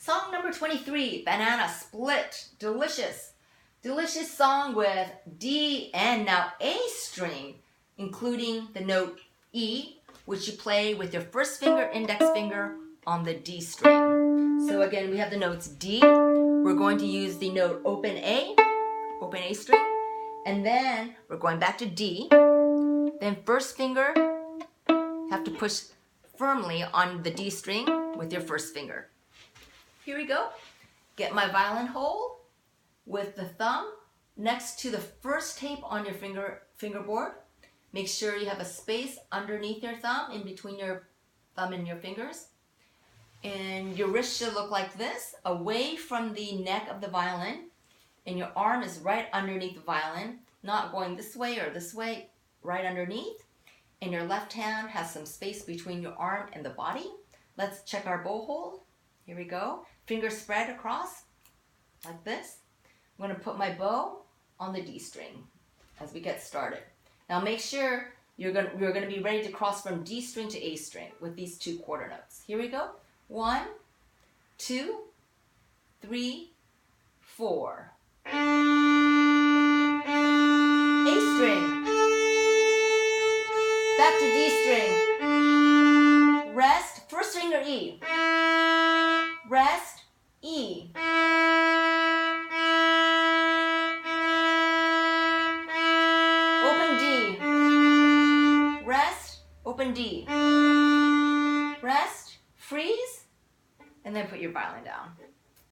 Song number 23, Banana Split. Delicious. Delicious song with D and now A string, including the note E, which you play with your first finger, index finger on the D string. So again, we have the notes D. We're going to use the note open A string, and then we're going back to D. Then first finger, you have to push firmly on the D string with your first finger. Here we go. Get my violin hole with the thumb next to the first tape on your fingerboard. Make sure you have a space underneath your thumb, in between your thumb and your fingers. And your wrist should look like this, away from the neck of the violin. And your arm is right underneath the violin, not going this way or this way, right underneath. And your left hand has some space between your arm and the body. Let's check our bow hold. Here we go. Fingers spread across, like this. I'm going to put my bow on the D string as we get started. Now make sure you're going to be ready to cross from D string to A string with these two quarter notes. Here we go. 1, 2, 3, 4. A string. Back to D string. Rest. First finger E. Rest. E. Open D. Rest. Open D. Rest. Freeze. And then put your violin down.